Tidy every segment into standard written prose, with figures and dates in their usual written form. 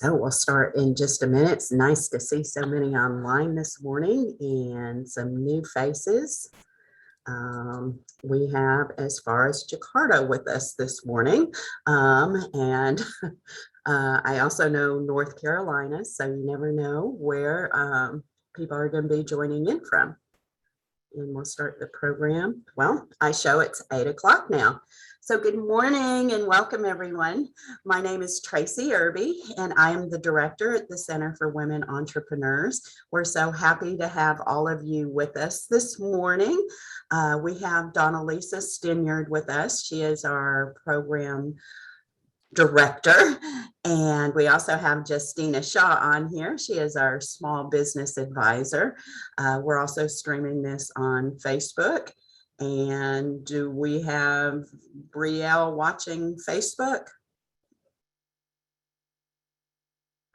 So we'll start in just a minute. It's nice to see so many online this morning and some new faces. We have as far as Jakarta with us this morning. And I also know North Carolina, so you never know where people are going to be joining in from. And we'll start the program. Well, I show it's 8 o'clock now. So good morning and welcome everyone. My name is Tracy Irby and I am the director at the Center for Women Entrepreneurs. We're so happy to have all of you with us this morning. We have Donalisa Stinyard with us. She is our program director. And we also have Justina Shaw on here. She is our small business advisor. We're also streaming this on Facebook. And do we have Brielle watching Facebook?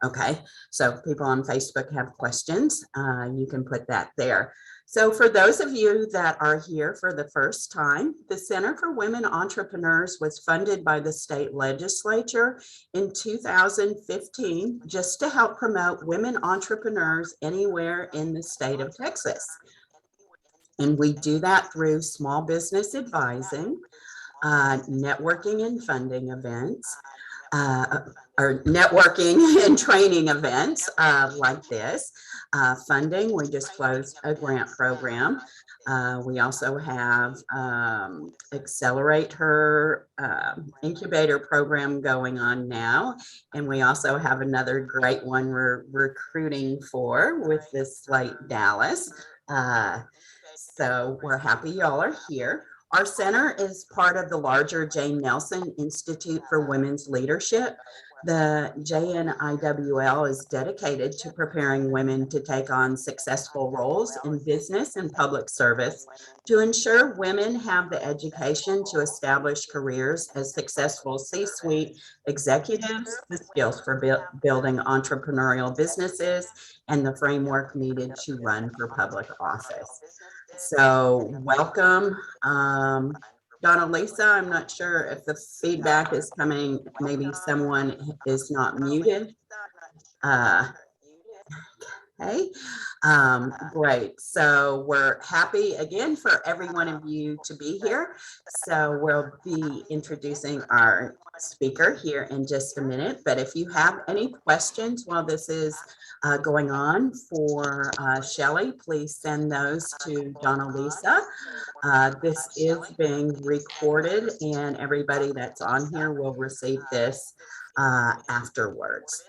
Okay, so people on Facebook have questions. You can put that there. So for those of you that are here for the first time, the Center for Women Entrepreneurs was funded by the state legislature in 2015 just to help promote women entrepreneurs anywhere in the state of Texas. And we do that through small business advising, networking and funding events, or networking and training events like this. Funding, we just closed a grant program. We also have Accelerate Her Incubator program going on now. And we also have another great one we're recruiting for with the Slate Dallas. So we're happy y'all are here. Our center is part of the larger Jane Nelson Institute for Women's Leadership. The JNIWL is dedicated to preparing women to take on successful roles in business and public service to ensure women have the education to establish careers as successful C-suite executives, the skills for building entrepreneurial businesses, and the framework needed to run for public office. So welcome. Donalisa, I'm not sure if the feedback is coming, maybe someone is not muted. Okay, great. So we're happy again for every one of you to be here. So we'll be introducing our speaker here in just a minute. But if you have any questions while this is going on for Shelly, please send those to Donalisa. This is being recorded and everybody that's on here will receive this afterwards.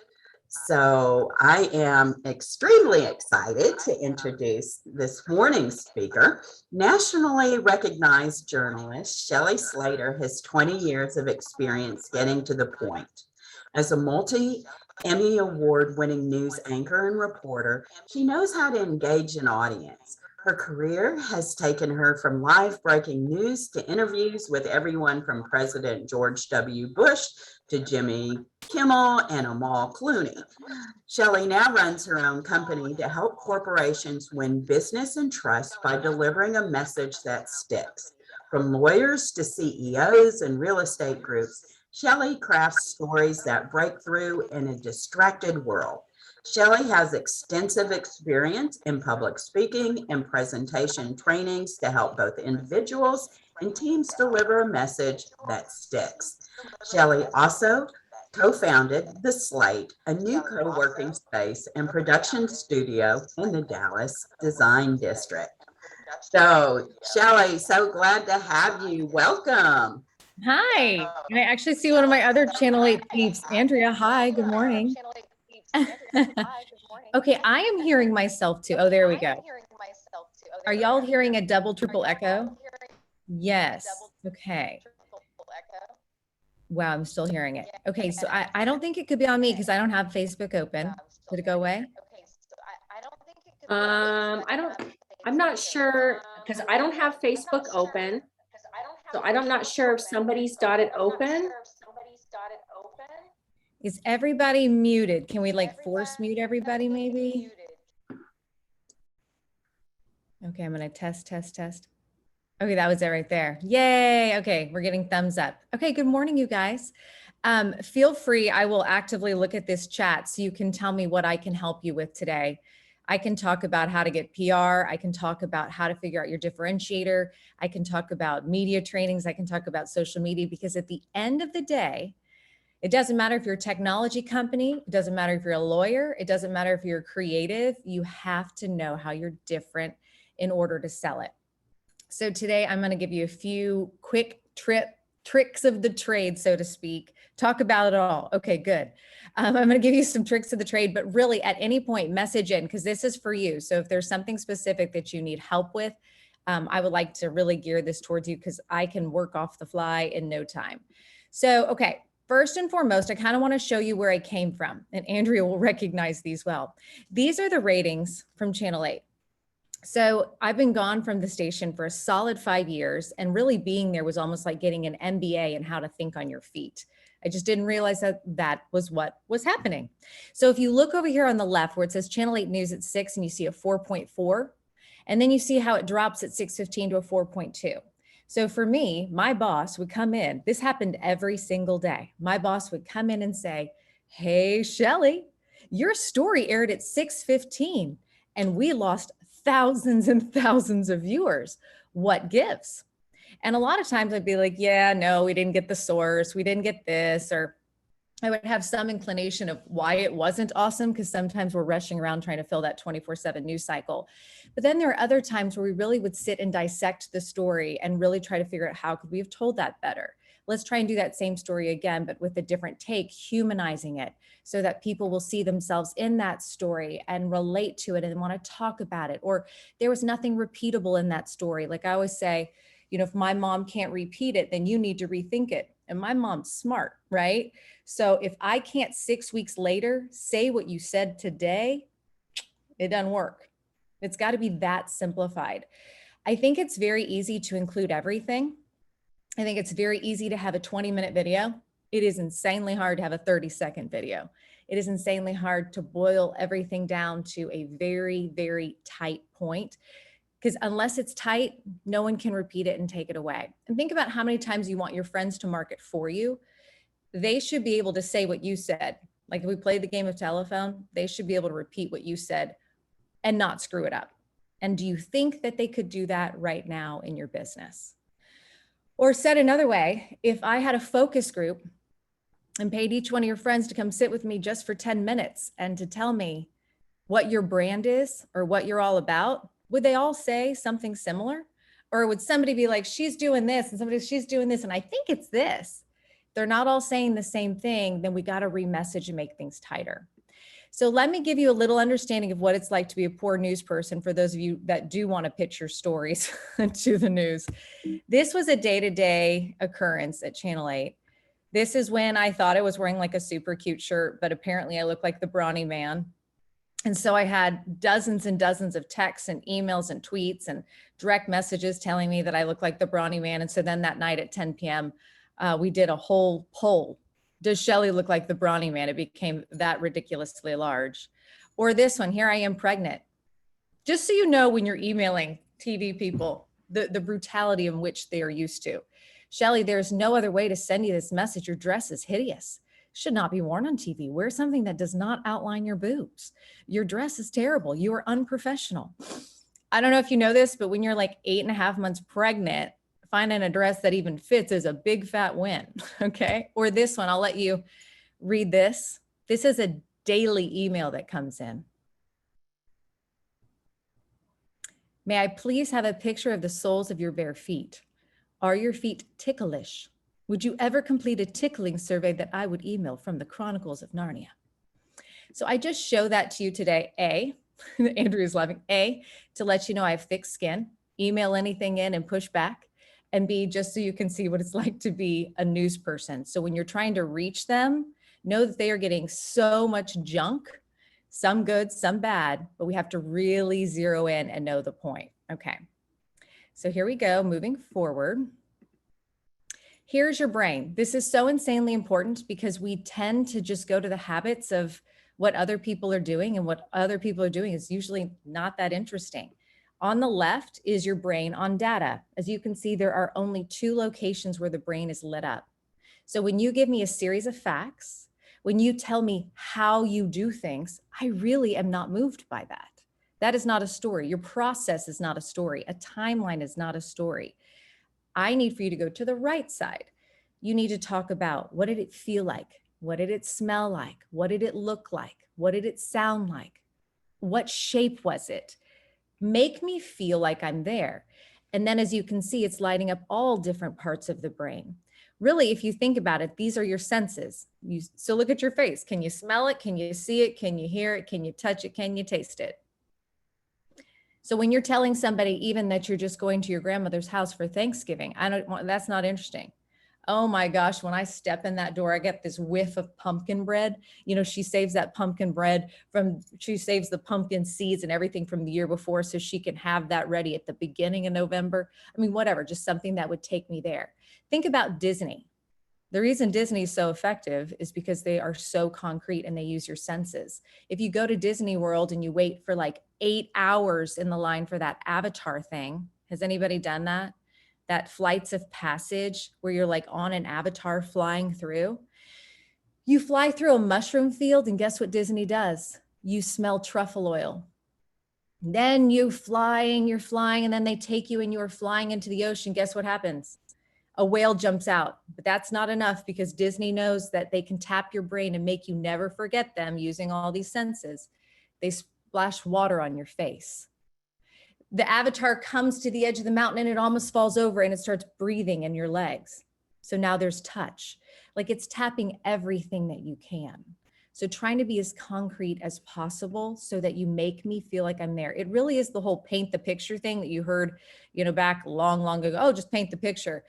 So I am extremely excited to introduce this morning's speaker. Nationally recognized journalist Shelly Slater has 20 years of experience getting to the point. As a Emmy Award-winning news anchor and reporter, she knows how to engage an audience. Her career has taken her from live breaking news to interviews with everyone from President George W. Bush to Jimmy Kimmel and Amal Clooney. Shelly now runs her own company to help corporations win business and trust by delivering a message that sticks. From lawyers to CEOs and real estate groups, Shelly crafts stories that break through in a distracted world. Shelly has extensive experience in public speaking and presentation trainings to help both individuals and teams deliver a message that sticks. Shelly also co-founded The Slate, a new co-working space and production studio in the Dallas Design District. So, Shelly, so glad to have you. Welcome. Hi. And I actually see one of my other Channel 8 peeps. Andrea, hi, good morning. Okay, I am hearing myself too. Oh, there we go. Are y'all hearing a double, triple echo? Yes. Okay. Wow, I'm still hearing it. Okay, so I don't think it could be on me because I don't have Facebook open. Did it go away? I'm not sure because I don't have Facebook open. So I'm not sure if somebody's got it open. Is everybody muted? Can we like force mute everybody maybe? Okay, I'm gonna test. Okay, that was it right there. Yay, okay, we're getting thumbs up. Okay, good morning, you guys. Feel free, I will actively look at this chat so you can tell me what I can help you with today. I can talk about how to get PR. I can talk about how to figure out your differentiator. I can talk about media trainings. I can talk about social media, because at the end of the day, it doesn't matter if you're a technology company. It doesn't matter if you're a lawyer. It doesn't matter if you're creative. You have to know how you're different in order to sell it. So today I'm going to give you a few quick tricks of the trade, so to speak. Talk about it all. Okay, good. I'm going to give you some tricks of the trade, but really at any point, message in, because this is for you. So if there's something specific that you need help with, I would like to really gear this towards you, because I can work off the fly in no time. So, okay, first and foremost, I kind of want to show you where I came from, and Andrea will recognize these well. These are the ratings from Channel 8. So I've been gone from the station for a solid 5 years, and really being there was almost like getting an MBA in how to think on your feet. I just didn't realize that that was what was happening. So if you look over here on the left where it says Channel 8 News at 6 and you see a 4.4, and then you see how it drops at 6:15 to a 4.2. So for me, my boss would come in. This happened every single day. My boss would come in and say, "Hey, Shelly, your story aired at 6:15 and we lost thousands and thousands of viewers. What gives?" And a lot of times I'd be like, "Yeah, no, we didn't get the source. We didn't get this," or I would have some inclination of why it wasn't awesome, because sometimes we're rushing around trying to fill that 24/7 news cycle. But then there are other times where we really would sit and dissect the story and really try to figure out how could we have told that better. Let's try and do that same story again, but with a different take, humanizing it so that people will see themselves in that story and relate to it and want to talk about it. Or there was nothing repeatable in that story. Like I always say, you know, if my mom can't repeat it, then you need to rethink it. And my mom's smart, right? So if I can't 6 weeks later say what you said today, it doesn't work. It's got to be that simplified. I think it's very easy to include everything. I think it's very easy to have a 20-minute video. It is insanely hard to have a 30-second video. It is insanely hard to boil everything down to a very, very tight point, because unless it's tight, no one can repeat it and take it away. And think about how many times you want your friends to market for you. They should be able to say what you said. Like if we played the game of telephone, they should be able to repeat what you said and not screw it up. And do you think that they could do that right now in your business? Or said another way, if I had a focus group and paid each one of your friends to come sit with me just for 10 minutes and to tell me what your brand is or what you're all about, would they all say something similar? Or would somebody be like, "She's doing this," and somebody, "She's doing this, and I think it's this"? They're not all saying the same thing, then we got to remessage and make things tighter. So let me give you a little understanding of what it's like to be a poor news person for those of you that do want to pitch your stories to the news. This was a day-to-day occurrence at Channel 8. This is when I thought I was wearing like a super cute shirt, but apparently I look like the brawny man. And so I had dozens and dozens of texts and emails and tweets and direct messages telling me that I look like the brawny man. And so then that night at 10 p.m., we did a whole poll. Does Shelly look like the brawny man? It became that ridiculously large. Or this one, "Here I am pregnant." Just so you know, when you're emailing TV people, the brutality in which they are used to. "Shelly, there's no other way to send you this message. Your dress is hideous. Should not be worn on TV. Wear something that does not outline your boobs. Your dress is terrible. You are unprofessional." I don't know if you know this, but when you're like 8.5 months pregnant, finding a dress that even fits is a big fat win. Okay. Or this one, I'll let you read this. This is a daily email that comes in. "May I please have a picture of the soles of your bare feet? Are your feet ticklish? Would you ever complete a tickling survey that I would email from the Chronicles of Narnia?" So I just show that to you today. A, Andrea's laughing. A, to let you know I have thick skin. Email anything in and push back. And B, just so you can see what it's like to be a news person. So when you're trying to reach them, know that they are getting so much junk, some good, some bad, but we have to really zero in and know the point. Okay. So here we go, moving forward. Here's your brain. This is so insanely important because we tend to just go to the habits of what other people are doing, and what other people are doing is usually not that interesting. On the left is your brain on data. As you can see, there are only 2 locations where the brain is lit up. So when you give me a series of facts, when you tell me how you do things, I really am not moved by that. That is not a story. Your process is not a story. A timeline is not a story. I need for you to go to the right side. You need to talk about, what did it feel like? What did it smell like? What did it look like? What did it sound like? What shape was it? Make me feel like I'm there. And then as you can see, it's lighting up all different parts of the brain. Really, if you think about it, these are your senses. So look at your face. Can you smell it? Can you see it? Can you hear it? Can you touch it? Can you taste it? So when you're telling somebody even that you're just going to your grandmother's house for Thanksgiving, that's not interesting. Oh my gosh, when I step in that door, I get this whiff of pumpkin bread. You know, she saves that pumpkin bread she saves the pumpkin seeds and everything from the year before so she can have that ready at the beginning of November. I mean, whatever, just something that would take me there. Think about Disney. The reason Disney is so effective is because they are so concrete and they use your senses. If you go to Disney World and you wait for like 8 hours in the line for that Avatar thing, has anybody done that? That flights of passage where you're like on an avatar flying through. You fly through a mushroom field and guess what Disney does? You smell truffle oil. Then you're flying, and then they take you and you're flying into the ocean. Guess what happens? A whale jumps out, but that's not enough because Disney knows that they can tap your brain and make you never forget them using all these senses. They splash water on your face. The avatar comes to the edge of the mountain and it almost falls over and it starts breathing in your legs. So now there's touch. Like it's tapping everything that you can. So trying to be as concrete as possible so that you make me feel like I'm there. It really is the whole paint the picture thing that you heard, back long ago. Oh, just paint the picture.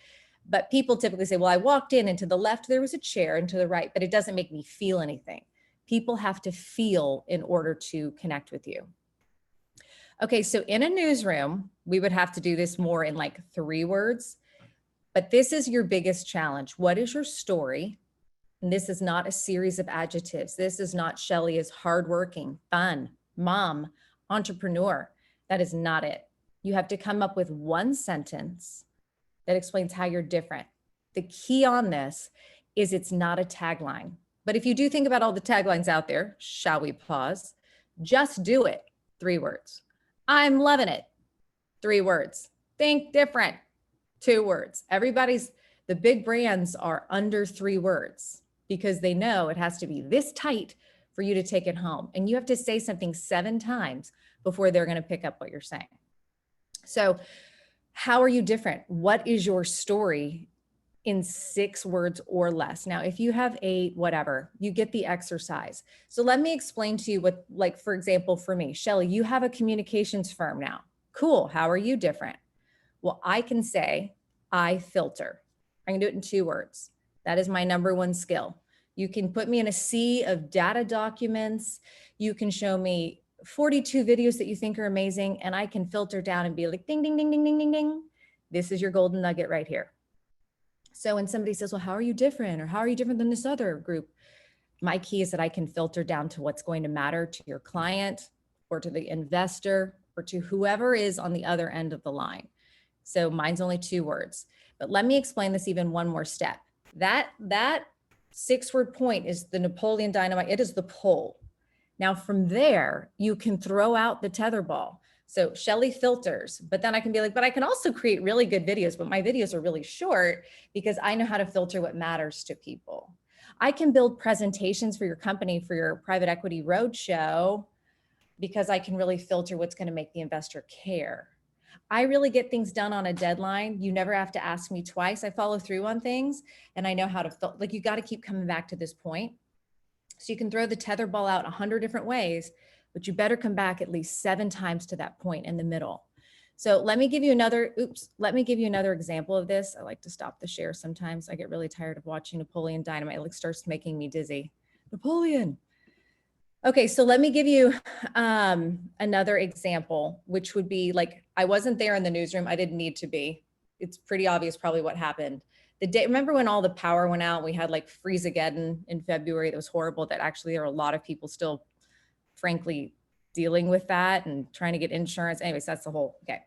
But people typically say, well, I walked in and to the left, there was a chair and to the right, but it doesn't make me feel anything. People have to feel in order to connect with you. Okay, so in a newsroom, we would have to do this more in like 3 words, but this is your biggest challenge. What is your story? And this is not a series of adjectives. This is not Shelly is hardworking, fun, mom, entrepreneur. That is not it. You have to come up with one sentence that explains how you're different. The key on this is it's not a tagline. But if you do think about all the taglines out there, shall we pause? Just do it. 3 words. I'm loving it. 3 words. Think different. 2 words. The big brands are under 3 words because they know it has to be this tight for you to take it home. And you have to say something 7 times before they're going to pick up what you're saying. So how are you different? What is your story in 6 words or less? Now, if you have 8, whatever, you get the exercise. So let me explain to you what, like, for example, for me, Shelly, you have a communications firm now. Cool. How are you different? Well, I can say, I filter. I can do it in 2 words. That is my number 1 skill. You can put me in a sea of data documents. You can show me 42 videos that you think are amazing, and I can filter down and be like, ding, ding, ding, ding, ding, ding, ding. This is your golden nugget right here. So when somebody says, well, how are you different? Or how are you different than this other group? My key is that I can filter down to what's going to matter to your client or to the investor or to whoever is on the other end of the line. So mine's only 2 words, but let me explain this even one more step. That 6-word point is the Napoleon Dynamite. It is the pole. Now from there, you can throw out the tetherball. So Shelly filters, but then I can be like, but I can also create really good videos, but my videos are really short because I know how to filter what matters to people. I can build presentations for your company, for your private equity roadshow, because I can really filter what's going to make the investor care. I really get things done on a deadline. You never have to ask me twice. I follow through on things and I know how to, like, you got to keep coming back to this point. So you can throw the tether ball out 100 different ways, but you better come back at least 7 times to that point in the middle. So let me give you another example of this. I like to stop the share sometimes. I get really tired of watching Napoleon Dynamite. It like starts making me dizzy. Napoleon. Okay, so let me give you another example, which would be like, I wasn't there in the newsroom. I didn't need to be. It's pretty obvious probably what happened. Remember when all the power went out? We had like Freeze-ageddon in February. That was horrible. That actually there are a lot of people still, frankly, dealing with that and trying to get insurance. Anyways, that's the whole, okay.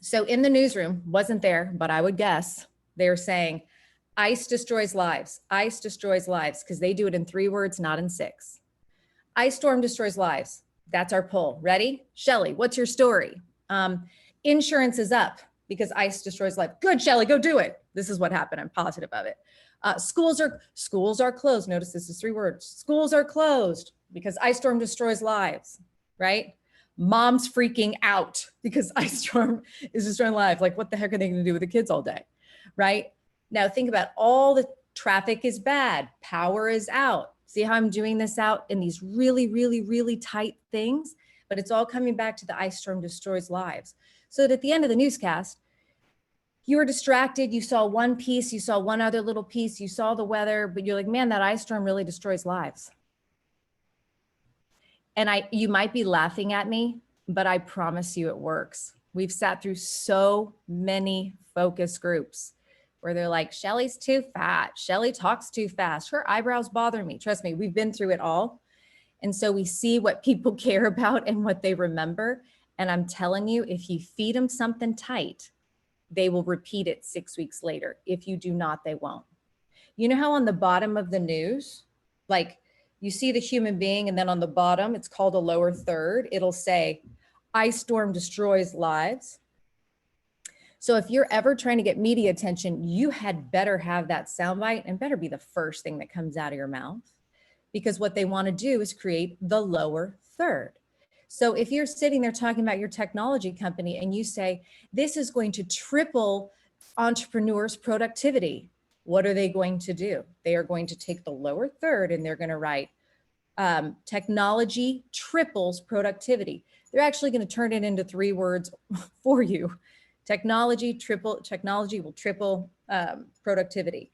So in the newsroom, wasn't there, but I would guess they're saying, Ice destroys lives. Ice destroys lives because they do it in 3 words, not in 6. Ice storm destroys lives. That's our poll. Ready? Shelly, what's your story? Insurance is up because ice destroys life. Good, Shelly, go do it. This is what happened. I'm positive of it. Schools are closed. Notice this is 3 words. Schools are closed because ice storm destroys lives, right? Mom's freaking out because ice storm is destroying lives. Like, what the heck are they going to do with the kids all day, right? Now think about all the traffic is bad. Power is out. See how I'm doing this out in these really, really, really tight things, but it's all coming back to the ice storm destroys lives. So that at the end of the newscast, you were distracted. You saw one piece, you saw one other little piece, you saw the weather, but you're like, man, that ice storm really destroys lives. And you might be laughing at me, but I promise you it works. We've sat through so many focus groups where they're like, Shelly's too fat. Shelly talks too fast. Her eyebrows bother me. Trust me, we've been through it all. And so we see what people care about and what they remember. And I'm telling you, if you feed them something tight, they will repeat it 6 weeks later. If you do not, they won't. You know how on the bottom of the news, like you see the human being and then on the bottom, it's called a lower third. It'll say, ice storm destroys lives. So if you're ever trying to get media attention, you had better have that soundbite and better be the first thing that comes out of your mouth, because what they want to do is create the lower third. So if you're sitting there talking about your technology company and you say, this is going to triple entrepreneurs' productivity, what are they going to do? They are going to take the lower third and they're going to write technology triples productivity. They're actually going to turn it into 3 words for you. Technology will triple productivity.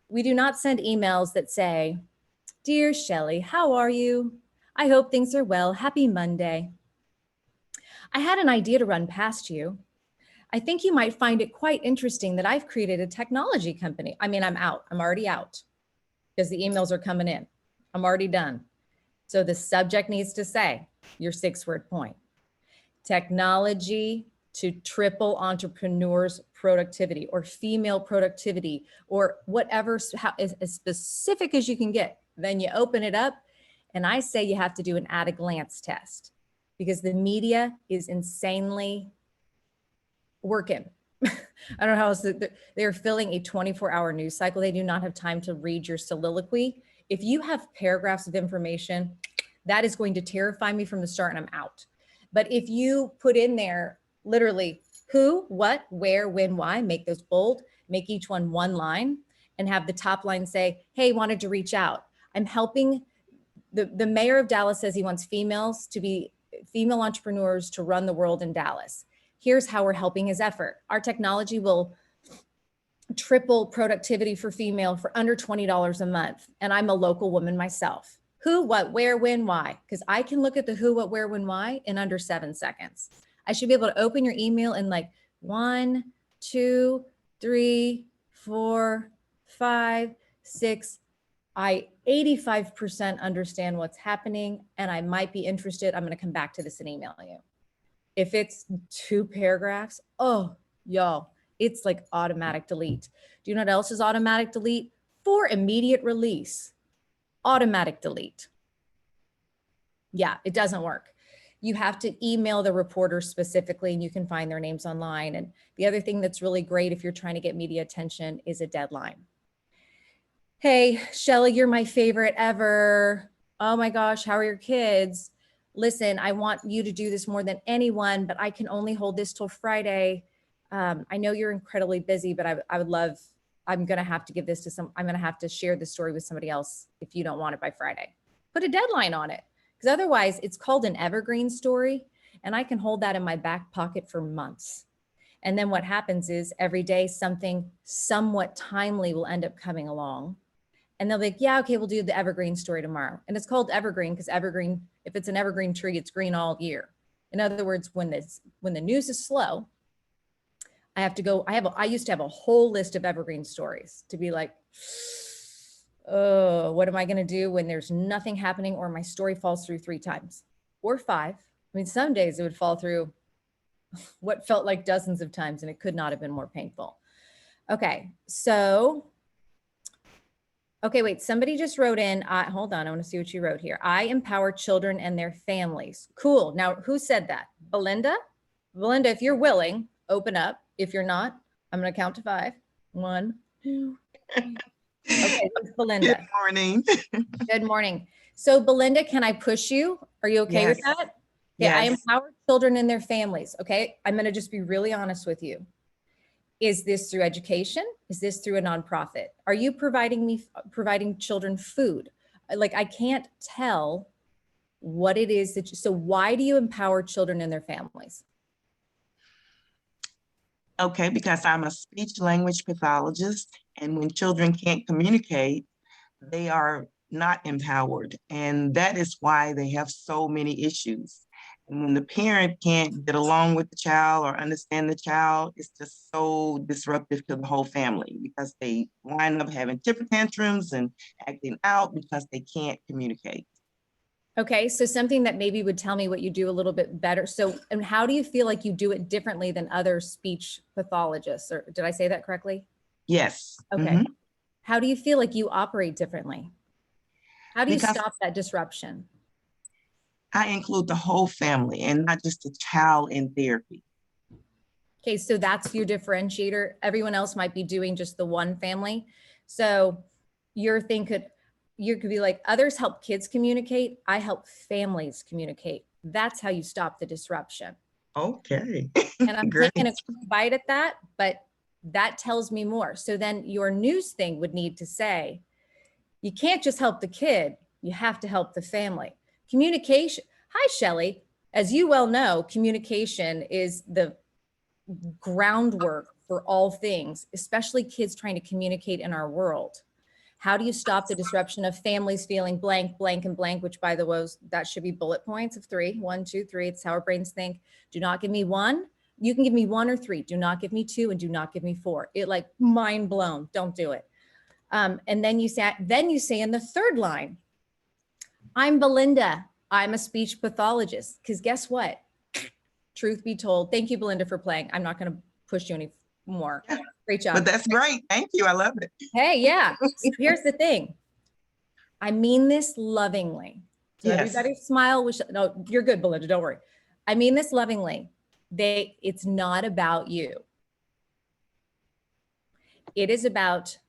We do not send emails that say, dear Shelly, how are you? I hope things are well. Happy Monday. I had an idea to run past you. I think you might find it quite interesting that I've created a technology company. I mean, I'm out. I'm already out because the emails are coming in. I'm already done. So the subject needs to say your 6-word point. Technology to triple entrepreneurs' productivity or female productivity or whatever, as specific as you can get. Then you open it up and I say you have to do an at-a-glance test because the media is insanely working. I don't know how else they're filling a 24-hour news cycle. They do not have time to read your soliloquy. If you have paragraphs of information, that is going to terrify me from the start and I'm out. But if you put in there literally who, what, where, when, why, make those bold, make each one 1 line and have the top line say, hey, wanted to reach out. I'm helping, the mayor of Dallas says he wants female entrepreneurs to run the world in Dallas. Here's how we're helping his effort. Our technology will triple productivity for female for under $20 a month. And I'm a local woman myself. Who, what, where, when, why? Because I can look at the who, what, where, when, why in under 7 seconds. I should be able to open your email in like 1, 2, 3, 4, 5, 6. I 85% understand what's happening and I might be interested. I'm going to come back to this and email you. If it's 2 paragraphs, oh, y'all, it's like automatic delete. Do you know what else is automatic delete? For immediate release, automatic delete. Yeah, it doesn't work. You have to email the reporter specifically and you can find their names online. And the other thing that's really great if you're trying to get media attention is a deadline. Hey, Shelly, you're my favorite ever. Oh my gosh, how are your kids? Listen, I want you to do this more than anyone, but I can only hold this till Friday. I know you're incredibly busy, but I would love, I'm going to have to give this to I'm going to have to share this story with somebody else if you don't want it by Friday. Put a deadline on it because otherwise it's called an evergreen story and I can hold that in my back pocket for months. And then what happens is every day something somewhat timely will end up coming along. And they'll be like, yeah, okay, we'll do the evergreen story tomorrow. And it's called evergreen because evergreen, if it's an evergreen tree, it's green all year. In other words, when the news is slow, I have to go, I used to have a whole list of evergreen stories to be like, oh, what am I going to do when there's nothing happening or my story falls through 3 times or 5? I mean, some days it would fall through what felt like dozens of times and it could not have been more painful. Okay, so Okay, wait, somebody just wrote in, hold on, I want to see what you wrote here. I empower children and their families. Cool. Now, who said that? Belinda? Belinda, if you're willing, open up. If you're not, I'm going to count to 5. 1, 2, 3. Okay, that's Belinda. Good morning. Good morning. So Belinda, can I push you? Are you okay with Yes. that? Okay, I Yes. empower children and their families. Okay, I'm going to just be really honest with you. Is this through education? Is this through a nonprofit? Are you providing children food? Like, I can't tell what it is that so why do you empower children and their families? Okay, because I'm a speech language pathologist, and when children can't communicate, they are not empowered. And that is why they have so many issues. And when the parent can't get along with the child or understand the child, it's just so disruptive to the whole family because they wind up having temper tantrums and acting out because they can't communicate. Okay, so something that maybe would tell me what you do a little bit better. So, and how do you feel like you do it differently than other speech pathologists? Or did I say that correctly? Yes. Okay. How do you feel like you operate differently? How do you Because stop that disruption? I include the whole family and not just the child in therapy. Okay, so that's your differentiator. Everyone else might be doing just the one family. So your thing you could be like, others help kids communicate. I help families communicate. That's how you stop the disruption. Okay. And I'm Great. taking a quick bite at that, but that tells me more. So then your news thing would need to say, you can't just help the kid, you have to help the family. Communication. Hi, Shelly. As you well know, communication is the groundwork for all things, especially kids trying to communicate in our world. How do you stop the disruption of families feeling blank, blank, and blank, which by the way, that should be bullet points of 3. 1, 2, 3. It's how our brains think. Do not give me 1. You can give me 1 or 3. Do not give me 2 and do not give me 4. It like mind blown. Don't do it. And then you say in the third line, I'm Belinda. I'm a speech pathologist. Because guess what? Truth be told, thank you, Belinda, for playing. I'm not going to push you any more. Great job. But that's great. Thank you. I love it. Hey, yeah. So here's the thing. I mean this lovingly. So Yes. everybody smile. No, you're good, Belinda. Don't worry. I mean this lovingly. It's not about you. It is about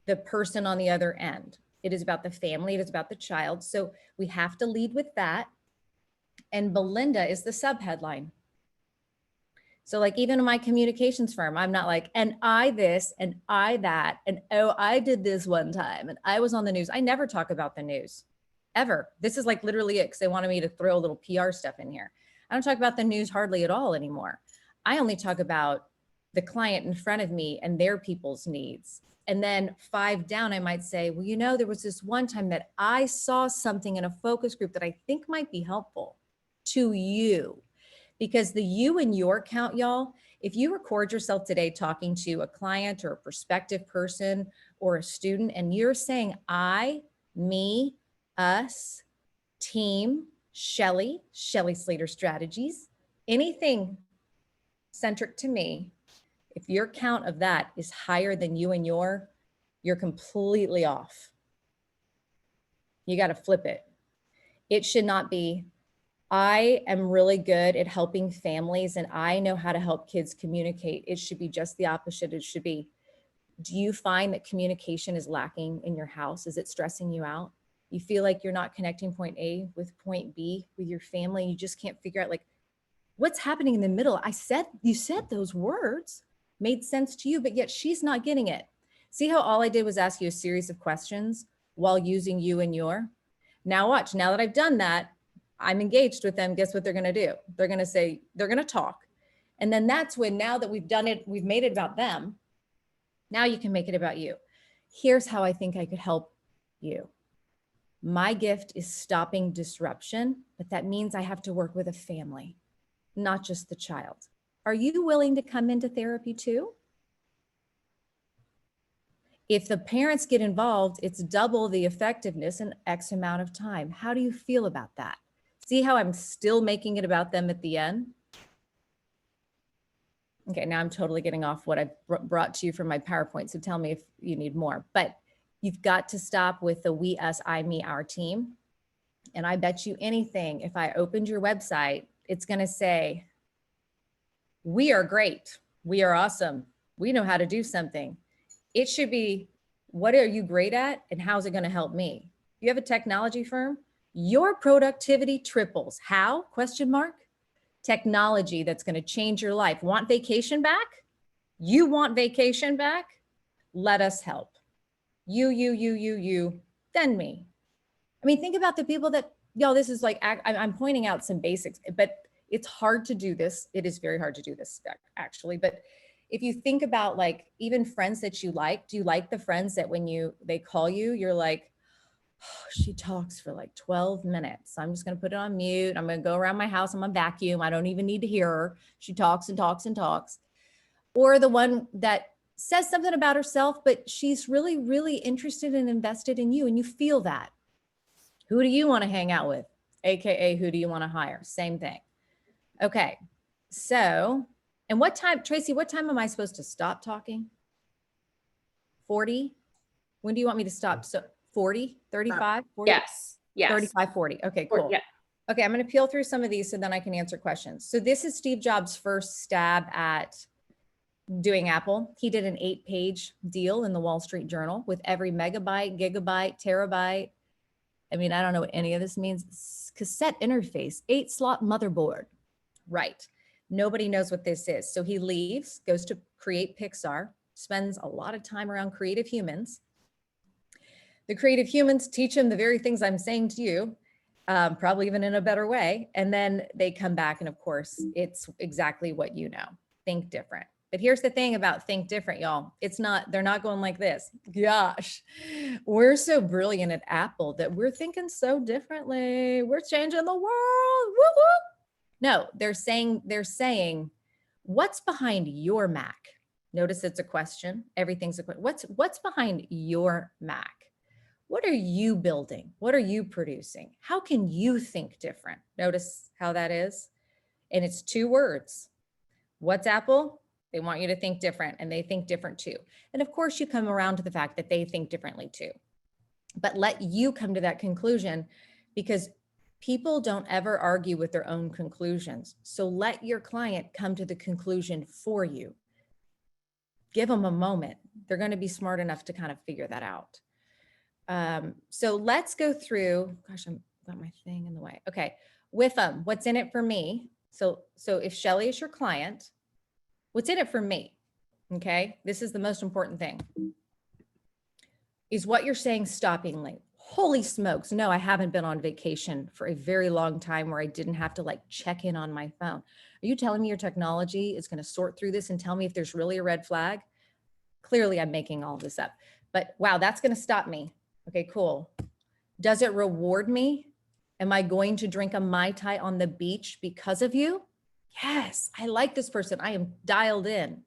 the person on the other end. It is about the family. It is about the child. So we have to lead with that. And Belinda is the subheadline. So like even in my communications firm, I'm not like, and I this and I that, and oh, I did this one time and I was on the news. I never talk about the news ever. This is like literally it because they wanted me to throw a little PR stuff in here. I don't talk about the news hardly at all anymore. I only talk about the client in front of me and their people's needs. And then 5 down, I might say, well, you know, there was this one time that I saw something in a focus group that I think might be helpful to you. Because the you and your count, y'all, if you record yourself today talking to a client or a prospective person or a student, and you're saying I, me, us, team, Shelly Slater strategies, anything centric to me, if your count of that is higher than you and you're completely off. You got to flip it. It should not be, I am really good at helping families and I know how to help kids communicate. It should be just the opposite. It should be, do you find that communication is lacking in your house? Is it stressing you out? You feel like you're not connecting point A with point B with your family. You just can't figure out like what's happening in the middle. You said those words made sense to you, but yet she's not getting it. See how all I did was ask you a series of questions while using you and your? Now watch, now that I've done that, I'm engaged with them. Guess what they're going to do? They're going to say, they're going to talk. And then that's when, now that we've done it, we've made it about them. Now you can make it about you. Here's how I think I could help you. My gift is stopping disruption, but that means I have to work with a family, not just the child. Are you willing to come into therapy too? If the parents get involved, it's double the effectiveness in X amount of time. How do you feel about that? See how I'm still making it about them at the end? Okay, now I'm totally getting off what I brought to you from my PowerPoint, so tell me if you need more. But You've got to stop with the we, us, I, me, our team. And I bet you anything, if I opened your website, it's going to say, we are great. We are awesome. We know how to do something. It should be, what are you great at and how's it going to help me? You have a technology firm, your productivity triples. How? Question mark. Technology that's going to change your life. Want vacation back? You want vacation back? Let us help. You, then me. I mean, think about the people that, this is like, I'm pointing out some basics, but it's hard to do this. It is very hard to do this actually. But if you think about like even friends that you like, do you like the friends that when they call you, you're like, oh, she talks for like 12 minutes. I'm just going to put it on mute. I'm going to go around my house. I'm going to vacuum. I don't even need to hear her. She talks and talks and talks. Or the one that says something about herself, but she's really, really interested and invested in you. And you feel that. Who do you want to hang out with? AKA, who do you want to hire? Same thing. Okay. So, and what time, Tracy, what time am I supposed to stop talking? 40? When do you want me to stop? So 40, 35, 40? Yes. 35, 40. Okay, cool. Yeah. Okay, I'm going to peel through some of these so then I can answer questions. So this is Steve Jobs' first stab at doing Apple. He did an 8-page deal in the Wall Street Journal with every megabyte, gigabyte, terabyte. I mean, I don't know what any of this means. Cassette interface, 8-slot motherboard. Right. Nobody knows what this is. So he leaves, goes to create Pixar, spends a lot of time around creative humans. The creative humans teach him the very things I'm saying to you, probably even in a better way. And then they come back and of course, it's exactly what you know, think different. But here's the thing about think different, y'all. They're not going like this. Gosh, we're so brilliant at Apple that we're thinking so differently. We're changing the world. Woo woo. No, they're saying, what's behind your Mac? Notice it's a question. Everything's a question. What's behind your Mac? What are you building? What are you producing? How can you think different? Notice how that is. And it's 2 words. What's Apple? They want you to think different and they think different too. And of course you come around to the fact that they think differently too. But let you come to that conclusion because people don't ever argue with their own conclusions. So let your client come to the conclusion for you. Give them a moment. They're going to be smart enough to kind of figure that out. So let's go through, gosh, I've got my thing in the way. Okay. With them, what's in it for me? So if Shelly is your client, what's in it for me? Okay. This is the most important thing. Is what you're saying stoppingly? Holy smokes. No, I haven't been on vacation for a very long time where I didn't have to like check in on my phone. Are you telling me your technology is going to sort through this and tell me if there's really a red flag? Clearly I'm making all this up, but wow, that's going to stop me. Okay, cool. Does it reward me? Am I going to drink a Mai Tai on the beach because of you? Yes, I like this person. I am dialed in.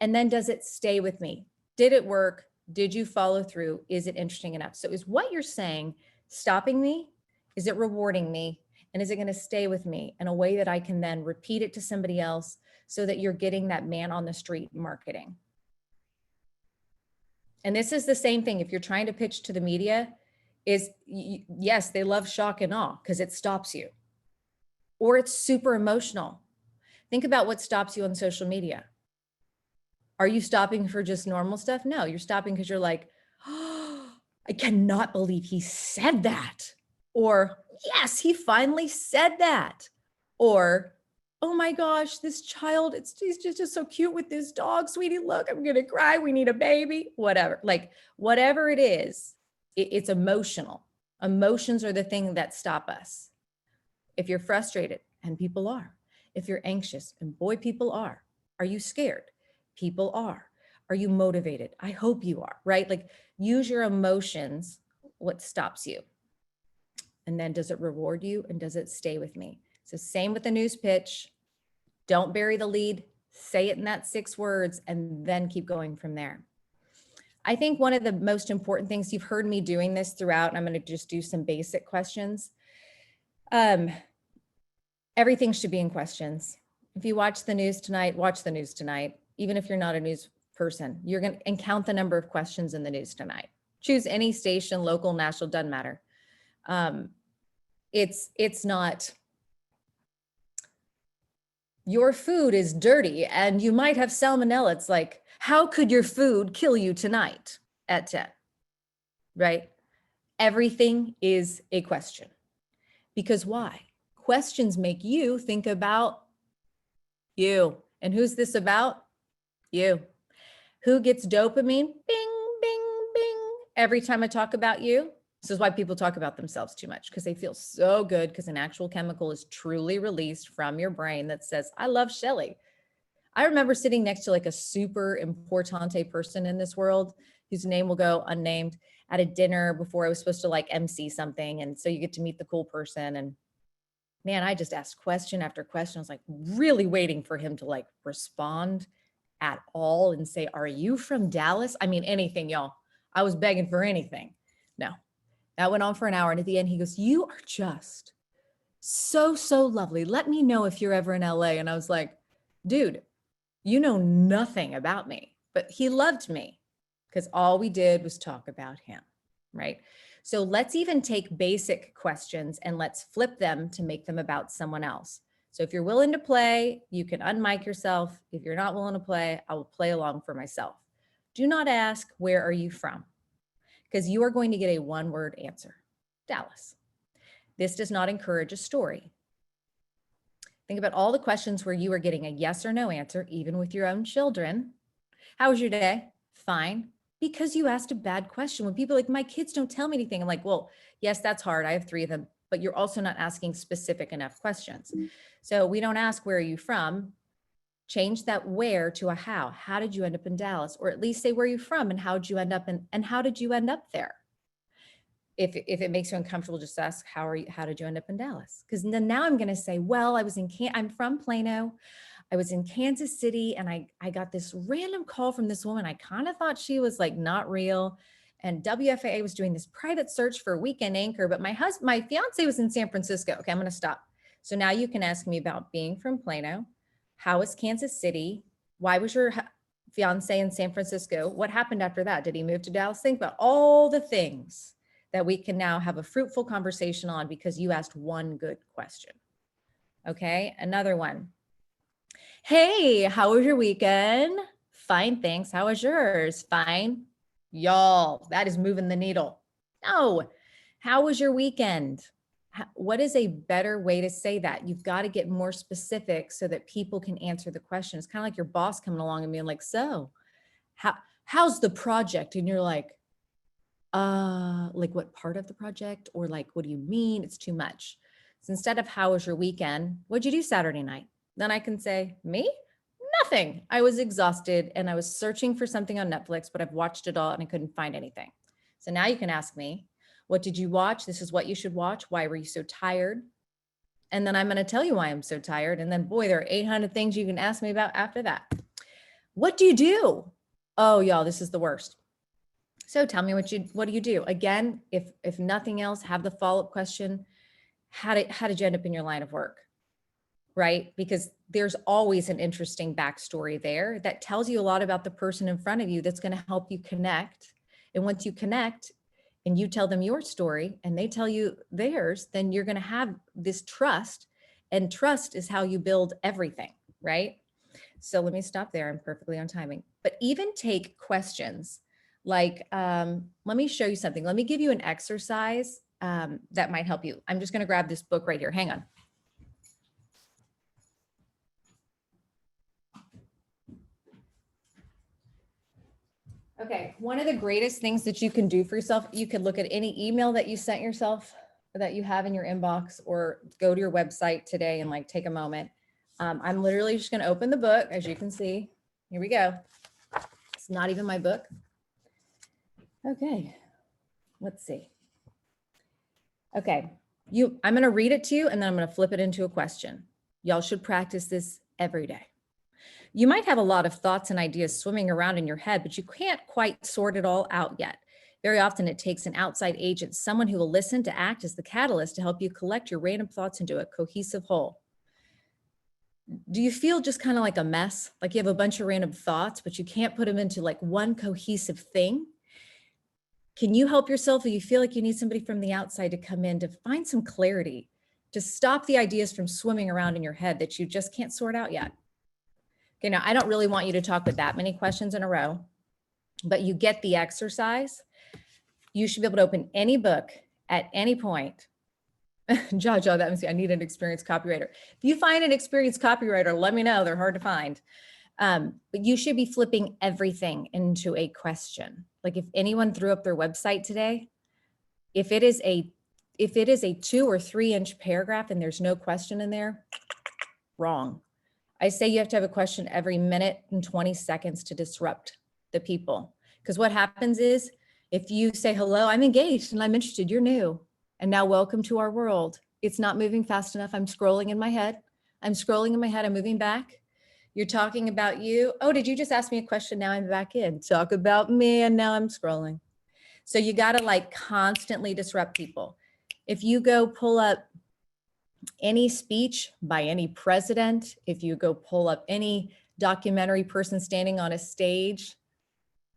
And then does it stay with me? Did it work? Did you follow through? Is it interesting enough? So is what you're saying stopping me? Is it rewarding me? And is it going to stay with me in a way that I can then repeat it to somebody else so that you're getting that man on the street marketing? And this is the same thing. If you're trying to pitch to the media, yes, they love shock and awe because it stops you. Or it's super emotional. Think about what stops you on social media. Are you stopping for just normal stuff? No, you're stopping because you're like, oh, I cannot believe he said that. Or yes, he finally said that. Or, oh my gosh, this child, he's just so cute with this dog, sweetie, look, I'm gonna cry, we need a baby, whatever. Like whatever it is, it's emotional. Emotions are the thing that stop us. If you're frustrated, and people are. If you're anxious, and boy, people are you scared? People are. Are you motivated? I hope you are, right? Like use your emotions, what stops you. And then does it reward you and does it stay with me? So same with the news pitch. Don't bury the lead, say it in that 6 words and then keep going from there. I think one of the most important things, you've heard me doing this throughout, and I'm going to just do some basic questions. Everything should be in questions. If you watch the news tonight, watch the news tonight. Even if you're not a news person, you're going to count the number of questions in the news tonight. Choose any station, local, national, doesn't matter. It's not, your food is dirty and you might have salmonella. It's like, how could your food kill you tonight at 10? Right? Everything is a question. Because why? Questions make you think about you. And who's this about? You. Who gets dopamine? Bing, bing, bing. Every time I talk about you. This is why people talk about themselves too much, because they feel so good, because an actual chemical is truly released from your brain that says, I love Shelly. I remember sitting next to like a super importante person in this world, whose name will go unnamed, at a dinner before I was supposed to like MC something. And so you get to meet the cool person. And man, I just asked question after question. I was like really waiting for him to like respond at all and say, are you from Dallas? I mean, anything, y'all. I was begging for anything. No, that went on for an hour. And at the end, he goes, you are just so, so lovely. Let me know if you're ever in LA. And I was like, dude, you know nothing about me. But he loved me because all we did was talk about him, right? So let's even take basic questions and let's flip them to make them about someone else. So if you're willing to play, you can unmic yourself. If you're not willing to play, I will play along for myself. Do not ask, where are you from? Because you are going to get a one-word answer, Dallas. This does not encourage a story. Think about all the questions where you are getting a yes or no answer, even with your own children. How was your day? Fine. Because you asked a bad question. When people are like, my kids don't tell me anything. I'm like, well, yes, that's hard. I have 3 of them, but you're also not asking specific enough questions. So we don't ask, where are you from? Change that where to a how. How did you end up in Dallas? Or at least say, where are you from and how did you end up and how did you end up there? If it makes you uncomfortable, just ask, how did you end up in Dallas? Because then now I'm going to say, well, I'm from Plano. I was in Kansas City and I got this random call from this woman. I kind of thought she was like not real. And WFAA was doing this private search for a weekend anchor, but my fiance was in San Francisco. Okay, I'm going to stop. So now you can ask me about being from Plano. How was Kansas City? Why was your fiance in San Francisco? What happened after that? Did he move to Dallas? Think about all the things that we can now have a fruitful conversation on because you asked one good question. Okay, another one. Hey, how was your weekend? Fine, thanks. How was yours? Fine. Y'all, that is moving the needle. No, how was your weekend? What is a better way to say that? You've got to get more specific so that people can answer the question. It's kind of like your boss coming along and being like, so how's the project? And you're like what part of the project? Or like, what do you mean? It's too much. So instead of how was your weekend? What'd you do Saturday night? Then I can say, me? Nothing. I was exhausted and I was searching for something on Netflix, but I've watched it all and I couldn't find anything. So now you can ask me, what did you watch? This is what you should watch. Why were you so tired? And then I'm going to tell you why I'm so tired. And then boy, there are 800 things you can ask me about after that. What do you do? Oh, y'all, this is the worst. So tell me what do you do? Again, if nothing else, have the follow-up question. How did you end up in your line of work? Right? Because there's always an interesting backstory there that tells you a lot about the person in front of you that's going to help you connect. And once you connect and you tell them your story and they tell you theirs, then you're going to have this trust, and trust is how you build everything, right? So let me stop there. I'm perfectly on timing. But even take questions like, let me show you something. Let me give you an exercise that might help you. I'm just going to grab this book right here. Hang on. Okay, one of the greatest things that you can do for yourself, you could look at any email that you sent yourself or that you have in your inbox, or go to your website today and like take a moment. I'm literally just going to open the book, as you can see. Here we go. It's not even my book. Okay, let's see. Okay, I'm going to read it to you and then I'm going to flip it into a question. Y'all should practice this every day. You might have a lot of thoughts and ideas swimming around in your head, but you can't quite sort it all out yet. Very often it takes an outside agent, someone who will listen to act as the catalyst to help you collect your random thoughts into a cohesive whole. Do you feel just kind of like a mess? Like you have a bunch of random thoughts, but you can't put them into like one cohesive thing? Can you help yourself if you feel like you need somebody from the outside to come in to find some clarity, to stop the ideas from swimming around in your head that you just can't sort out yet? Okay, now I don't really want you to talk with that many questions in a row, but you get the exercise. You should be able to open any book at any point. That means I need an experienced copywriter. If you find an experienced copywriter, let me know. They're hard to find. But you should be flipping everything into a question. Like if anyone threw up their website today, if it is a 2 or 3 inch paragraph and there's no question in there, wrong. I say you have to have a question every minute and 20 seconds to disrupt the people. Because what happens is if you say, hello, I'm engaged and I'm interested, you're new. And now welcome to our world. It's not moving fast enough. I'm scrolling in my head. I'm moving back. You're talking about you. Oh, did you just ask me a question? Now I'm back in. Talk about me and now I'm scrolling. So you got to like constantly disrupt people. If you go pull up any speech by any president, if you go pull up any documentary person standing on a stage,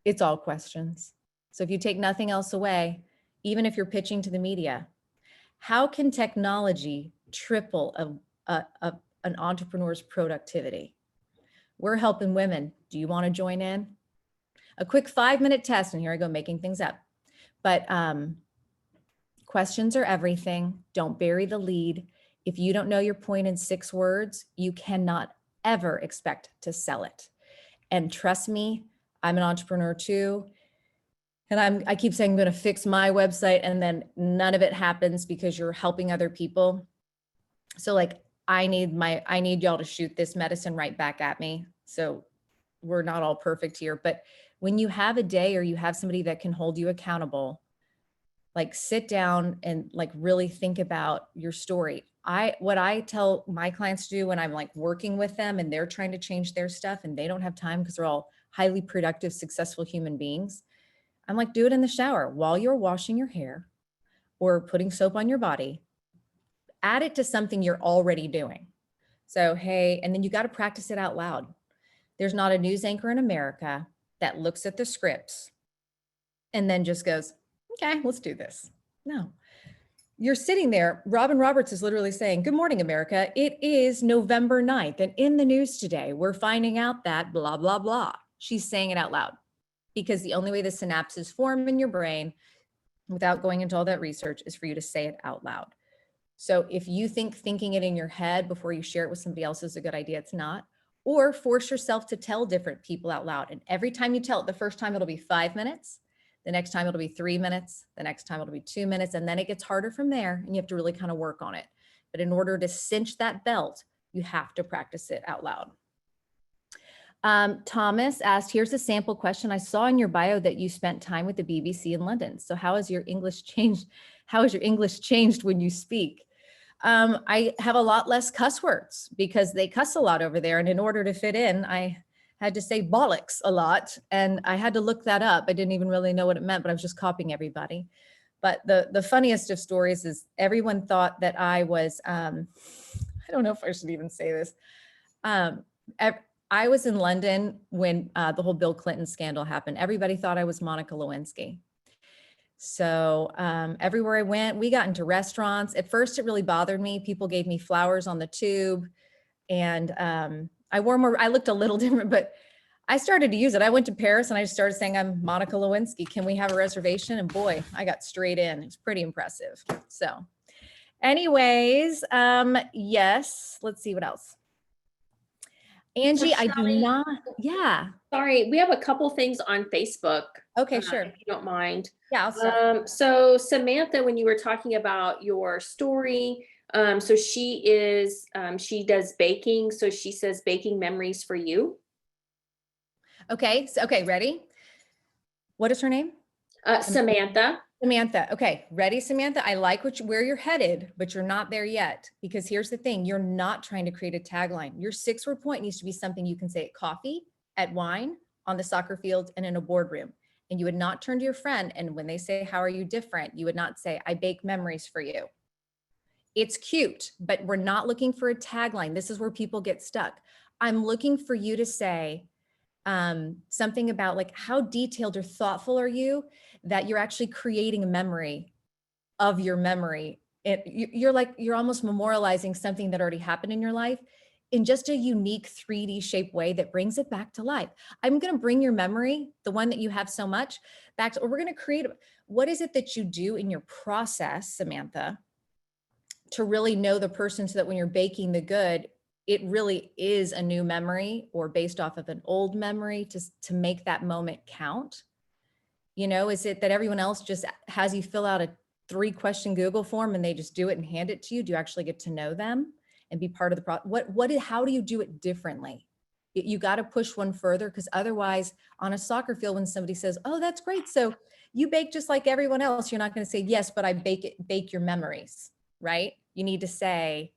it's all questions. So if you take nothing else away, even if you're pitching to the media, how can technology triple an entrepreneur's productivity? We're helping women. Do you want to join in? A quick 5-minute test, and here I go making things up. But questions are everything. Don't bury the lead. If you don't know your point in 6 words, you cannot ever expect to sell it. And trust me, I'm an entrepreneur too. And I keep saying I'm going to fix my website, and then none of it happens because you're helping other people. So like, I need y'all to shoot this medicine right back at me. So we're not all perfect here, but when you have a day or you have somebody that can hold you accountable, like sit down and like really think about your story. What I tell my clients to do when I'm like working with them and they're trying to change their stuff and they don't have time because they're all highly productive, successful human beings. I'm like, do it in the shower while you're washing your hair or putting soap on your body. Add it to something you're already doing. So, hey, and then you got to practice it out loud. There's not a news anchor in America that looks at the scripts and then just goes, okay, let's do this. No, you're sitting there. Robin Roberts is literally saying, good morning, America. It is November 9th. And in the news today, we're finding out that blah, blah, blah. She's saying it out loud because the only way the synapses form in your brain without going into all that research is for you to say it out loud. So if you think thinking it in your head before you share it with somebody else is a good idea, it's not. Or force yourself to tell different people out loud. And every time you tell it, the first time it'll be 5 minutes. The next time it'll be 3 minutes. The next time it'll be 2 minutes. And then it gets harder from there and you have to really kind of work on it. But in order to cinch that belt, you have to practice it out loud. Thomas asked, here's a sample question. I saw in your bio that you spent time with the BBC in London. So how has your English changed? How has your English changed when you speak? I have a lot less cuss words because they cuss a lot over there. And in order to fit in, I had to say bollocks a lot. And I had to look that up. I didn't even really know what it meant, but I was just copying everybody. But the funniest of stories is everyone thought that I was, I don't know if I should even say this. I was in London when the whole Bill Clinton scandal happened. Everybody thought I was Monica Lewinsky. So everywhere I went, we got into restaurants. At first, it really bothered me. People gave me flowers on the tube. And I looked a little different, but I started to use it. I went to Paris and I just started saying, I'm Monica Lewinsky. Can we have a reservation? And boy, I got straight in. It's pretty impressive. So anyways, yes, let's see what else. Angie, So I do Shelly, not, yeah. Sorry, we have a couple things on Facebook. Okay, sure. If you don't mind. Yeah, I'll start. So Samantha, when you were talking about your story, so she does baking. So she says baking memories for you. Okay, so, okay, ready? What is her name? Samantha. Samantha. Okay, ready, Samantha? I like where you're headed, but you're not there yet. Because here's the thing, you're not trying to create a tagline. Your 6-word point needs to be something you can say at coffee, at wine, on the soccer field, and in a boardroom. And you would not turn to your friend, and when they say, how are you different? You would not say, I bake memories for you. It's cute, but we're not looking for a tagline. This is where people get stuck. I'm looking for you to say, something about like how detailed or thoughtful are you that you're actually creating a memory of your memory. You're almost memorializing something that already happened in your life in just a unique 3D shaped way that brings it back to life. I'm going to bring your memory, the one that you have so much, back to, or we're going to create, what is it that you do in your process, Samantha, to really know the person so that when you're baking the good, it really is a new memory or based off of an old memory to make that moment count. You know, is it that everyone else just has you fill out a 3-question Google form and they just do it and hand it to you? Do you actually get to know them and be part of the process? How do you do it differently? You got to push one further, because otherwise on a soccer field, when somebody says, oh, that's great, so you bake just like everyone else, you're not going to say, yes, but I bake your memories, right? You need to say,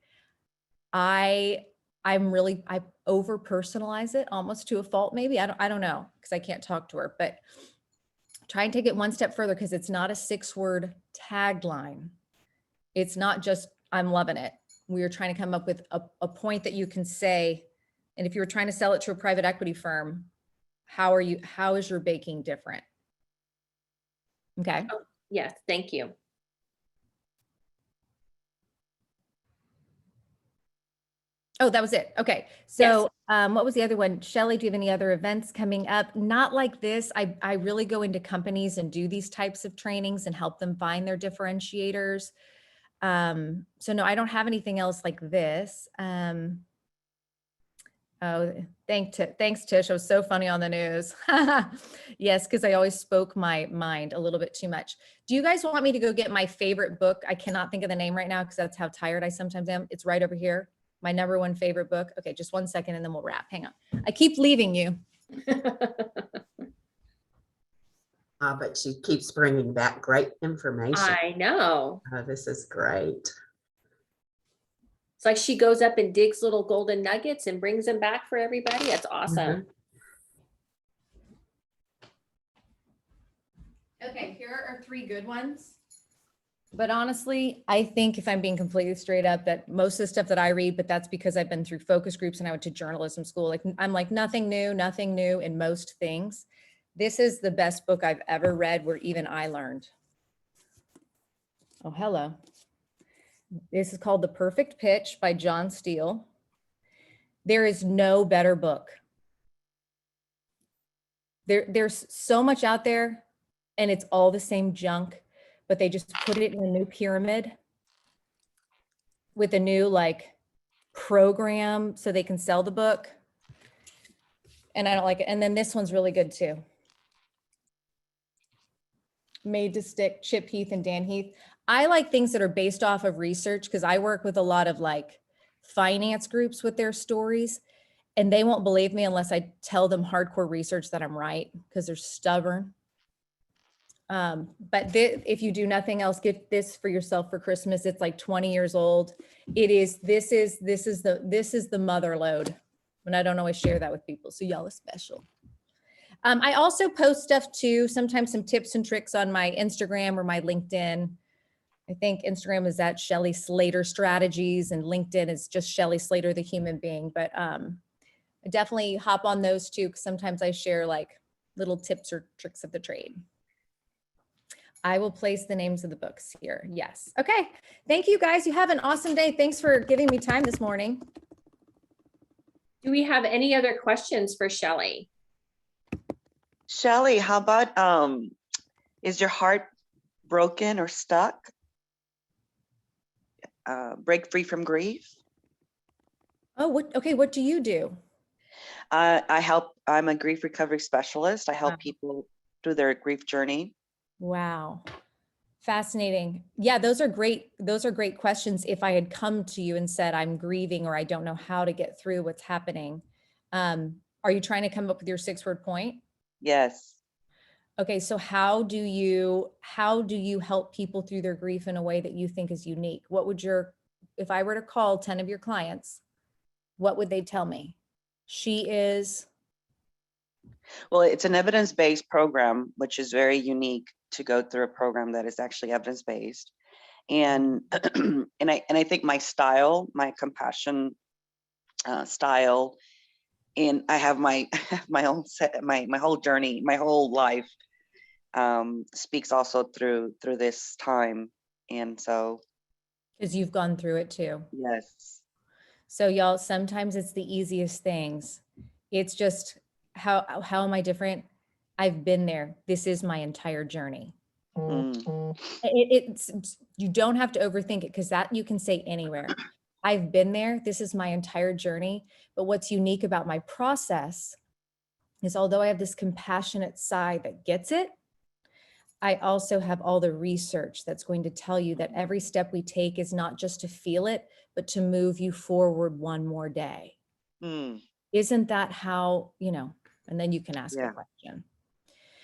I over personalize it almost to a fault. Maybe, I don't know, because I can't talk to her, but try and take it one step further, because it's not a 6-word tagline. It's not just, I'm loving it. We are trying to come up with a point that you can say. And if you were trying to sell it to a private equity firm, how is your baking different? Okay. Oh, yes, thank you. Oh, that was it. Okay. So what was the other one? Shelly, do you have any other events coming up? Not like this. I really go into companies and do these types of trainings and help them find their differentiators. So no, I don't have anything else like this. Oh, thanks, Tish. I was so funny on the news. Yes, because I always spoke my mind a little bit too much. Do you guys want me to go get my favorite book? I cannot think of the name right now because that's how tired I sometimes am. It's right over here. My #1 favorite book. Okay, just 1 second and then we'll wrap. Hang on. I keep leaving you. But she keeps bringing back great information. I know. This is great. It's like she goes up and digs little golden nuggets and brings them back for everybody. That's awesome. Okay, here are 3 good ones. But honestly, I think, if I'm being completely straight up, that most of the stuff that I read, but that's because I've been through focus groups and I went to journalism school. Like, I'm like, nothing new in most things. This is the best book I've ever read where even I learned. Oh, hello. This is called The Perfect Pitch by John Steele. There is no better book. There's so much out there and it's all the same junk, but they just put it in a new pyramid with a new like program so they can sell the book. And I don't like it. And then this one's really good too. Made to Stick, Chip Heath and Dan Heath. I like things that are based off of research because I work with a lot of like finance groups with their stories, and they won't believe me unless I tell them hardcore research that I'm right, because they're stubborn. But if you do nothing else, get this for yourself for Christmas. It's like 20 years old. This is the mother load, and I don't always share that with people. So y'all are special. I also post stuff too, sometimes some tips and tricks on my Instagram or my LinkedIn. I think Instagram is at Shelly Slater Strategies and LinkedIn is just Shelly Slater, the human being. But I definitely hop on those too, because sometimes I share like little tips or tricks of the trade. I will place the names of the books here. Yes. Okay. Thank you guys. You have an awesome day. Thanks for giving me time this morning. Do we have any other questions for Shelly? Shelly, how about, is your heart broken or stuck? Break free from grief? Oh, what do you do? I'm a grief recovery specialist. I help people through their grief journey. Wow. Fascinating. Yeah, those are great questions. If I had come to you and said, I'm grieving or I don't know how to get through what's happening. Are you trying to come up with your 6-word point? Yes. Okay, so how do you help people through their grief in a way that you think is unique? If I were to call 10 of your clients, what would they tell me? Well, it's an evidence-based program, which is very unique to go through a program that is actually evidence-based. And and I think my style, my compassion style, and I have my my own set, my whole journey, my whole life speaks also through this time. And so, Because you've gone through it too. yes. So y'all, sometimes it's the easiest things. It's just, how am I different? I've been there. This is my entire journey. Mm. It's, you don't have to overthink it, because that you can say anywhere. I've been there. This is my entire journey. But what's unique about my process is, although I have this compassionate side that gets it, I also have all the research that's going to tell you that every step we take is not just to feel it, but to move you forward one more day. Mm. Isn't that how, and then you can ask Yeah. a question.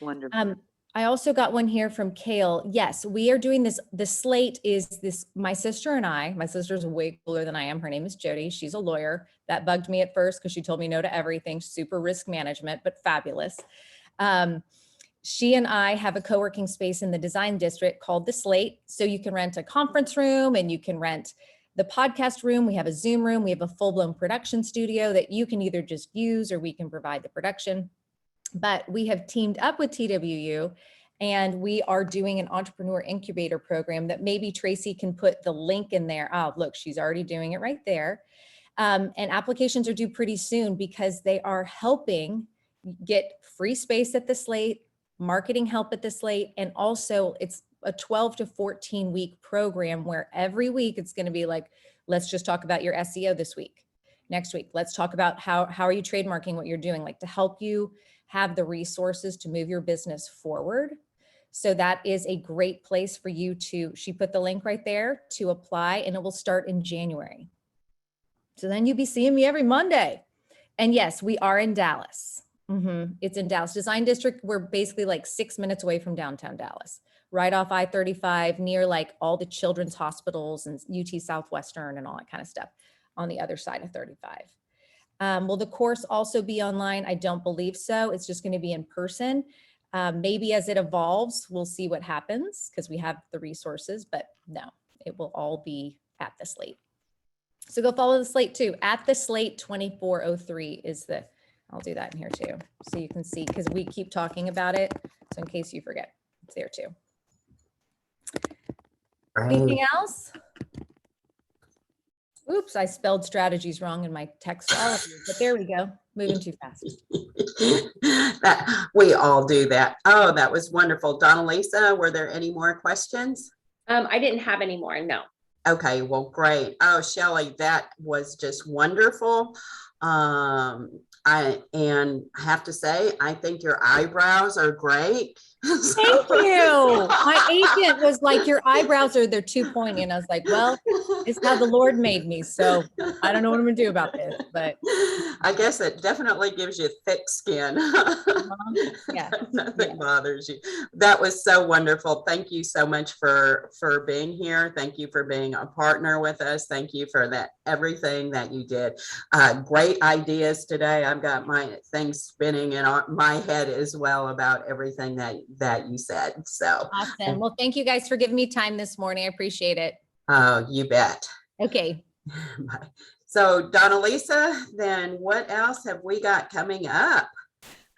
Wonderful. I also got one here from Kale. Yes, we are doing this. The Slate is this, my sister and I, my sister's way cooler than I am. Her name is Jody. She's a lawyer. That bugged me at first because she told me no to everything, super risk management, but fabulous. She and I have a co-working space in the design district called the Slate. So you can rent a conference room and you can rent the podcast room. We have a Zoom room. We have a full-blown production studio that you can either just use or we can provide the production. But we have teamed up with TWU and we are doing an entrepreneur incubator program that maybe Tracy can put the link in there. Oh, look, she's already doing it right there. And applications are due pretty soon because they are helping get free space at the Slate, marketing help at the Slate, and also it's a 12 to 14 week program where every week it's going to be like, let's just talk about your SEO this week. Next week, let's talk about how are you trademarking what you're doing, like to help you have the resources to move your business forward. So that is a great place for you to, she put the link right there to apply, and it will start in January. So then you'll be seeing me every Monday. And yes, we are in Dallas. It's in Dallas Design District. We're basically like 6 minutes away from downtown Dallas, right off I-35, near like all the children's hospitals and UT Southwestern and all that kind of stuff on the other side of 35. Will the course also be online? I don't believe so. It's just going to be in person. Maybe as it evolves, we'll see what happens because we have the resources, but no, it will all be at the Slate. So go follow the Slate too. At the Slate 2403 is the, I'll do that in here too. So you can see, because we keep talking about it. So in case you forget, it's there too. Right. Anything else? Oops, I spelled strategies wrong in my text to all of you, but there we go. Moving too fast. We all do that. Oh, that was wonderful. Donalisa, were there any more questions? I didn't have any more, no. Okay, well, great. Oh, Shelly, that was just wonderful. I have to say, I think your eyebrows are great. Thank you. My agent was like, your eyebrows are, they're too pointy. And I was like, well, it's how the Lord made me. So I don't know what I'm gonna do about this, but. I guess it definitely gives you thick skin. Yeah. Nothing bothers you. That was so wonderful. Thank you so much for being here. Thank you for being a partner with us. Thank you for that, everything that you did. Great ideas today. I've got my things spinning in my head as well about everything that you said. So Awesome. Well, thank you guys for giving me time this morning. I appreciate it. You bet. Okay. Bye. So Donalisa, then what else have we got coming up?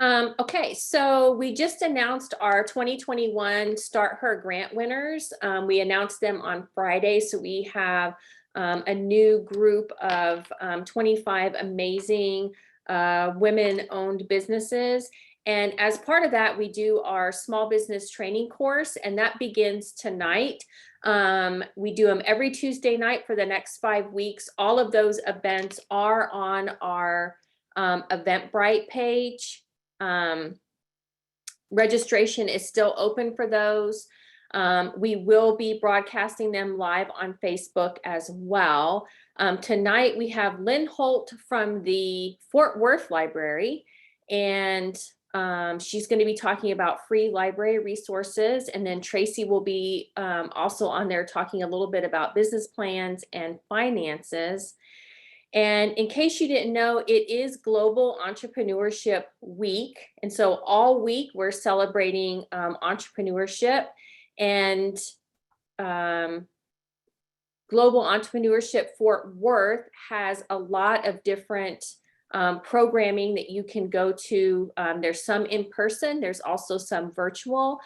Okay, so we just announced our 2021 Start Her grant winners. We announced them on Friday. So we have a new group of 25 amazing women-owned businesses. And as part of that, we do our small business training course, and that begins tonight. We do them every Tuesday night for the next 5 weeks. All of those events are on our Eventbrite page. Registration is still open for those. We will be broadcasting them live on Facebook as well. Tonight we have Lynn Holt from the Fort Worth Library, and she's going to be talking about free library resources. And then Tracy will be also on there talking a little bit about business plans and finances. And in case you didn't know, it is Global Entrepreneurship Week. And so all week we're celebrating entrepreneurship, and Global Entrepreneurship Fort Worth has a lot of different programming that you can go to. There's some in person, there's also some virtual.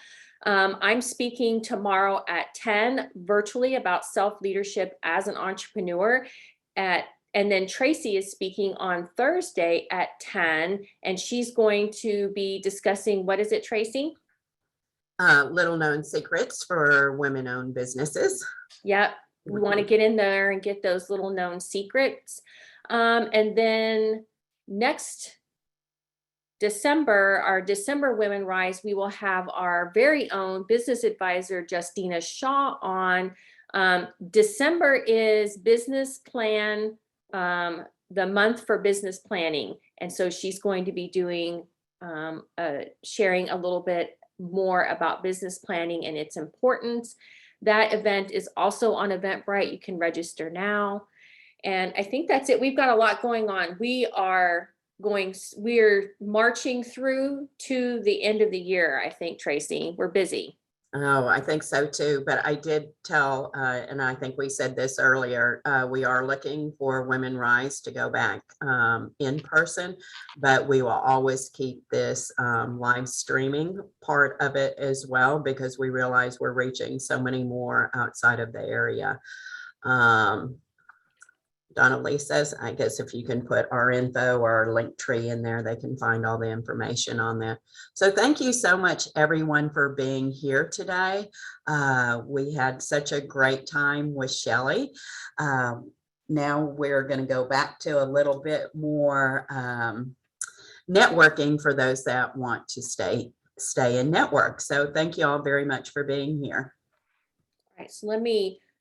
I'm speaking tomorrow at 10 virtually about self-leadership as an entrepreneur and then Tracy is speaking on Thursday at 10, and she's going to be discussing, what is it, Tracy? Little known secrets for women-owned businesses. Yep, we want to get in there and get those little known secrets. And then next December, our December WomenRISE, we will have our very own business advisor, Justina Shaw, on. December is business plan, the month for business planning. And so she's going to be doing, sharing a little bit more about business planning and its importance. That event is also on Eventbrite. You can register now. And I think that's it. We've got a lot going on. We're marching through to the end of the year, I think, Tracy. We're busy. Oh, I think so too. But I did tell, and I think we said this earlier, we are looking for WomenRISE to go back in person, but we will always keep this live streaming part of it as well, because we realize we're reaching so many more outside of the area. Donna Lee says, I guess if you can put our info or our link tree in there, they can find all the information on that. So thank you so much, everyone, for being here today. We had such a great time with Shelly. Now we're going to go back to a little bit more networking for those that want to stay in network. So thank you all very much for being here. All right, so let me